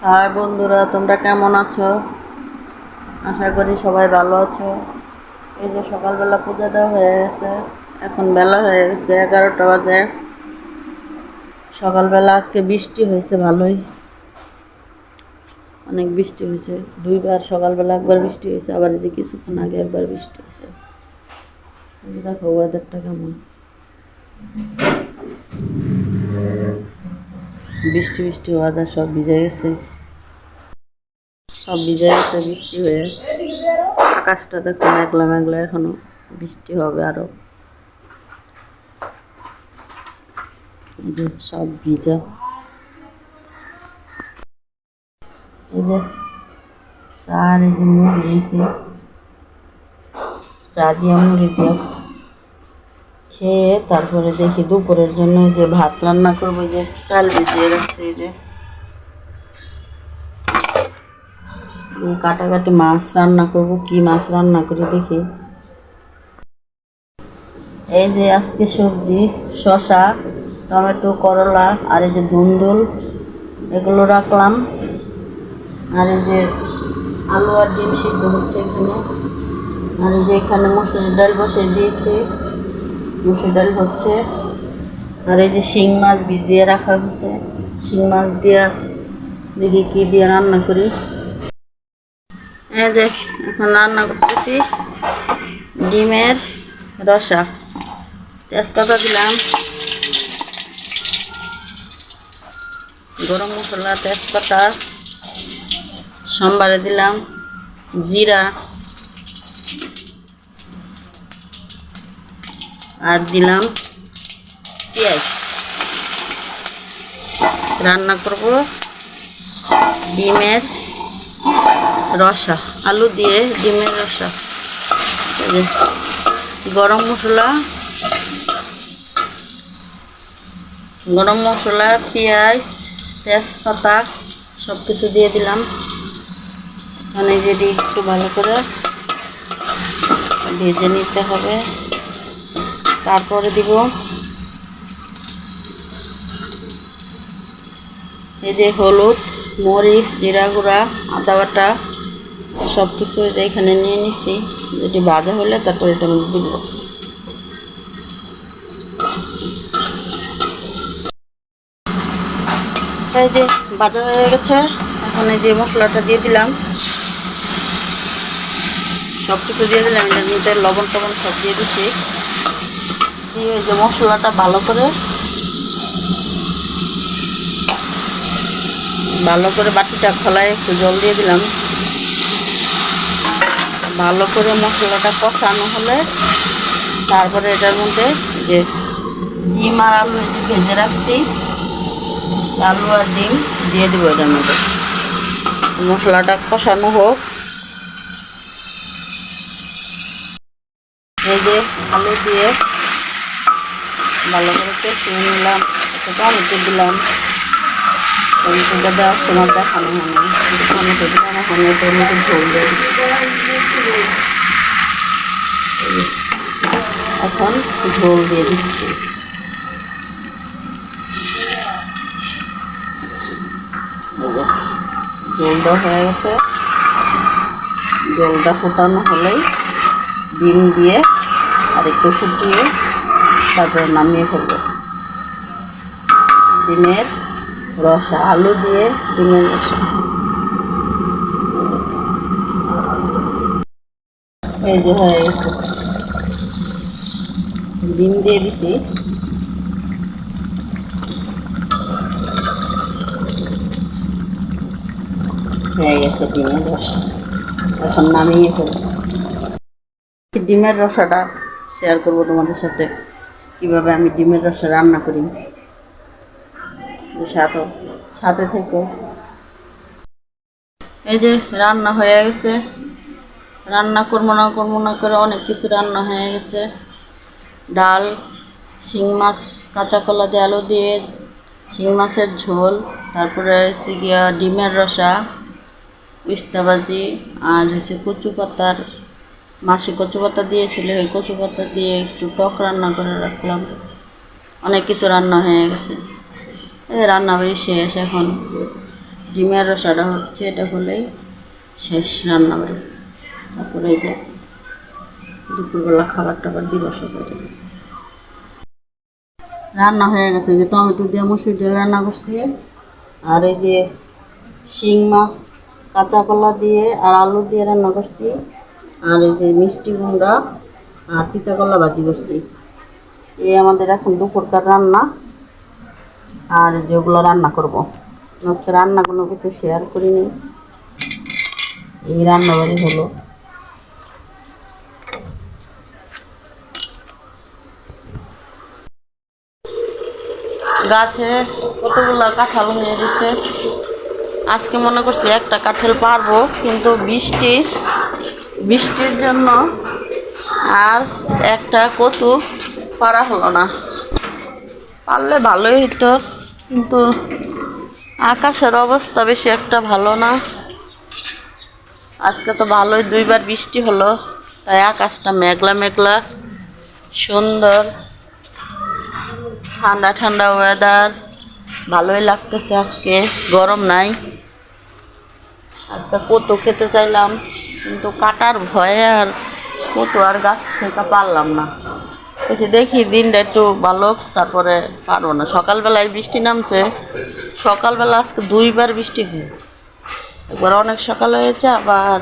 High বন্ধুরা, তোমরা কেমন আছো? আশা করি সবাই ভালো আছো। এই যে সকালবেলা পূজা দেওয়া হয়ে গেছে, এখন বেলা হয়ে গেছে 11টা বাজে। সকালবেলা আজকে বৃষ্টি হয়েছে, ভালোই অনেক বৃষ্টি হয়েছে। দুইবার সকালবেলা একবার বৃষ্টি হয়েছে, আবার এই যে কিছুক্ষণ আগে একবার বৃষ্টি হয়েছে। দেখো ওয়েদারটা কেমন, বৃষ্টি বৃষ্টি ওয়েদার, সব ভিজে গেছে, সব ভিজে গেছে বৃষ্টি হয়ে। আকাশটা দেখো মেঘলা মেঘলা, এখনো বৃষ্টি হবে আরো। এই যে সব ভিজা। এই যে চা, এই যে মুড়ি দিয়েছে, চা দিয়ে মুড়ি দিয়ে খেয়ে তারপরে দেখি দুপুরের জন্য যে ভাত রান্না করবো। যে চাল ভিজিয়ে রাখছি, এই যে কাটাকাটি মাছ রান্না করব। কি মাছ রান্না করি দেখি। এই যে আজকে সবজি শসা, টমেটো, করলা আর এই যে ধুন্দুল, এগুলো রাখলাম। আর এই যে আলু আর ডিম সিদ্ধ হচ্ছে এখানে। আর এই যে এখানে মসুর ডাল বসিয়ে দিয়েছি, মসুর ডাল হচ্ছে। আর এই যে শিং মাছ ভিজিয়ে রাখা হয়েছে, শিং মাছ দিয়ে দেখি কি দিয়ে রান্না করি। এই যে এখন রান্না করতেছি ডিমের রসা। তেজপাতা দিলাম, গরম মশলা, তেজপাতা, সম্বারে দিলাম জিরা, আর দিলাম পেঁয়াজ। রান্না করব ডিমের রসা, আলু দিয়ে ডিমের রসা। গরম মশলা, পেঁয়াজ, তেজপাতা সব কিছু দিয়ে দিলাম। মানে যদি একটু ভালো করে ভেজে নিতে হবে। তারপরে দিব এই যে হলুদ, মরিচ, জিরা গুঁড়া, আদা বাটা সব কিছু এখানে নিয়ে নিচ্ছি। যেটি ভাজা হলে তারপরে এটা আমি দিব। এই যে ভাজা হয়ে গেছে, এখন এই যে মশলাটা দিয়ে দিলাম, সব কিছু দিয়ে দিলাম। এটার মধ্যে লবণ টবণ সব দিয়ে দিচ্ছি। দিয়ে এই যে মশলাটা ভালো করে বাটিটা খোলায় একটু জল দিয়ে দিলাম। ভালো করে মশলাটা কষানো হলে তারপরে এটার মধ্যে যে ডিম আর আলু ভেজে রাখছি, আলু আর ডিম দিয়ে দেবো এটার মধ্যে। মশলাটা কষানো হোক। এই যে আলু দিয়ে ভালো করে কষিয়ে নিলাম, একটু টমেটো দিলাম। টমেটোটা দেওয়ার সময় দেখানো হয়নি, টমেটো দিলাম। এখন এটার মধ্যে ঝোল দিয়ে এখন ঝোল দিয়ে দিচ্ছি। জলটা হয়ে গেছে, জলটা ফোটানো হলেই ডিম দিয়ে আর একটু ফুটিয়ে তারপরে নামিয়ে ফেলবো। ডিমের রসা, আলু দিয়ে ডিমের রসা। এই যে হয়ে গেছে, ডিম দিয়ে দিছি। হয়ে গেছে ডিমের রসা, এখন নামিয়ে ফেলবো। ডিমের রসাটা শেয়ার করবো তোমাদের সাথে, কিভাবে আমি ডিমের রসা রান্না করি। সাথে থেকে এই যে রান্না হয়ে গেছে। রান্না করবো না করে অনেক কিছু রান্না হয়ে গেছে। ডাল, শিং মাছ, কাঁচা কলা দিয়ে আলু দিয়ে শিং মাছের ঝোল, তারপরে হচ্ছে গিয়া ডিমের রসা, উস্তা ভাজি, আর হচ্ছে কচু পাতার, মাসি কচু পাতা দিয়েছিল, ওই কচু পাতা দিয়ে একটু টক রান্না করে রাখলাম। অনেক কিছু রান্না হয়ে গেছে। রান্না বাড়ি শেষ, এখন ডিমের রসাটা হচ্ছে, এটা হলেই শেষ রান্না বাড়ি। তারপরে এই যে দুপুরবেলা খাবার টাবার দিব সবাই। রান্না হয়ে গেছে, যে টমেটো দিয়ে মসুর ডাল রান্না করছি, আর এই যে শিং মাছ কাঁচা কলা দিয়ে আর আলু দিয়ে রান্না করছি, আর এই যে মিষ্টি কুমড়া আর তিতা কলা ভাজি করছি। এই আমাদের এখন দুপুরকার রান্না। আর যেগুলো রান্না করব, আজকে রান্না কোনো কিছু শেয়ার করিনি, এই রান্নাবাড়ি হলো। গাছে কতগুলো কাঁঠাল হয়ে গেছে। আজকে মনে করছি একটা কাঁঠাল পারবো, কিন্তু বৃষ্টির জন্য আর একটা কতু পারা হলো না। পারলে ভালোই হতো, কিন্তু আকাশের অবস্থা বেশি একটা ভালো না। আজকে তো ভালোই 2বার বৃষ্টি হলো, তাই আকাশটা মেঘলা মেঘলা, সুন্দর ঠান্ডা ঠান্ডা ওয়েদার, ভালোই লাগতেছে। আজকে গরম নাই। আজকে কত খেতে চাইলাম, কিন্তু কাটার ভয়ে আর কত আর গাছ থেকে পারলাম না। এসে দেখি দিনটা একটু ভালো, তারপরে পারবো না। সকালবেলায় বৃষ্টি নামছে, সকালবেলা আজকে 2বার বৃষ্টি হয়েছে। একবার অনেক সকাল হয়েছে, আবার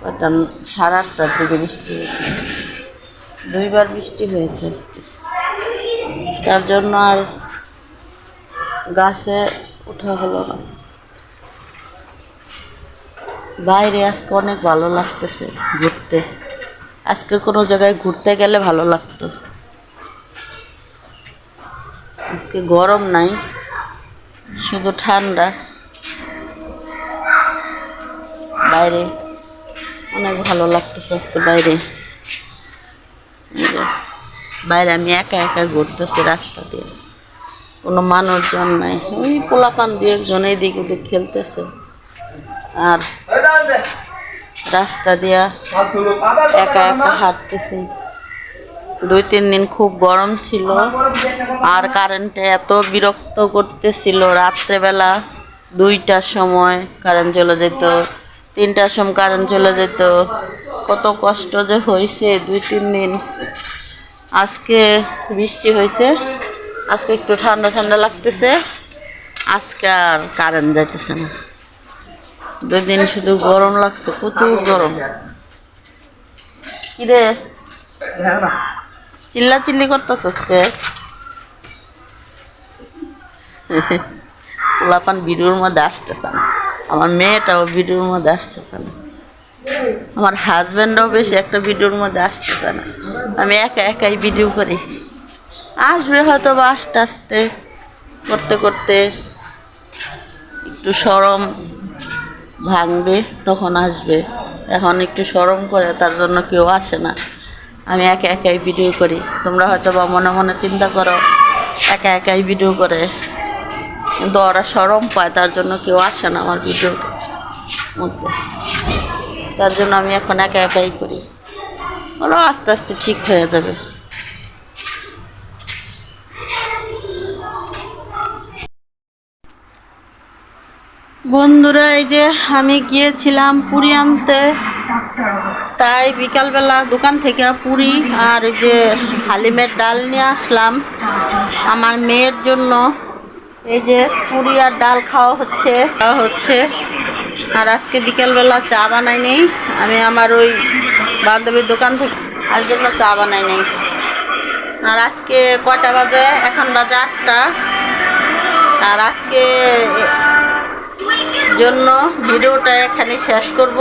8:30টার দিকে বৃষ্টি হয়েছে। 2বার বৃষ্টি হয়েছে আজকে, তার জন্য আর গাছে ওঠা হলো না। বাইরে আজকে অনেক ভালো লাগতেছে ঘুরতে। আজকে কোনো জায়গায় ঘুরতে গেলে ভালো লাগতো। আজকে গরম নাই, শুধু ঠান্ডা। বাইরে অনেক ভালো লাগতেছে আজকে। বাইরে আমি একা একা ঘুরতেছি রাস্তা দিয়ে, কোনো মানুষজন নাই। ওই পোলাপান 2-1জন এইদিক ওদিক খেলতেছে, আর রাস্তা দিয়া একা একা হাঁটতেছি। 2-3 দিন খুব গরম ছিল, আর কারেন্টে এত বিরক্ত করতেছিল। রাত্রেবেলা 2টার সময় কারেন্ট চলে যেত, 3টার সময় কারেন্ট চলে যেত। কত কষ্ট যে হয়েছে 2-3 দিন। আজকে বৃষ্টি হয়েছে, আজকে একটু ঠান্ডা ঠান্ডা লাগতেছে। আজকে আর কারেন্ট যাইতেছে না। 2 দিন শুধু গরম লাগছে, প্রচুর গরম। কিরে চিল্লাচিল্লি করতেছ আজকে? পোলাপান ভিডিওর মধ্যে আসতেছে না, আমার মেয়েটাও ভিডিওর মধ্যে আসতেছে না, আমার হাজব্যান্ডও বেশি একটা ভিডিওর মধ্যে আসতেছে না। আমি একা একাই ভিডিও করি। আসবে হয়তো বা আস্তে আস্তে করতে করতে একটু শরম ভাঙবে, তখন আসবে। এখন একটু শরম করে, তার জন্য কেউ আসে না। আমি একা একাই ভিডিও করি। তোমরা হয়তো বা মনে মনে চিন্তা করো একা একাই ভিডিও করে, কিন্তু ওরা শরম পায়, তার জন্য কেউ আসে না আমার ভিডিওর মধ্যে। তার জন্য আমি এখন একা একাই করি। ওরা আস্তে আস্তে ঠিক হয়ে যাবে। বন্ধুরা, এই যে আমি গিয়েছিলাম পুরি আনতে, তাই বিকালবেলা দোকান থেকে পুরি আর এই যে হালিমের ডাল নিয়ে আসলাম আমার মেয়ের জন্য। এই যে পুরি আর ডাল খাওয়া হচ্ছে। আর আজকে বিকালবেলা চা বানাই নেই, আমি আমার ওই বান্ধবীর দোকান থেকে আর জন্য চা বানাই নেই। আর আজকে কয়টা বাজে? এখন বাজে 8টা। আর আজকে জন্য ভিডিওটা এখানে শেষ করব।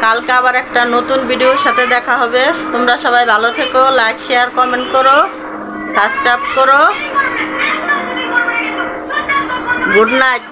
কালকে আবার একটা নতুন ভিডিওর সাথে দেখা হবে। তোমরা সবাই ভালো থেকো, লাইক শেয়ার কমেন্ট করো, সাবস্ক্রাইব করো। Good night.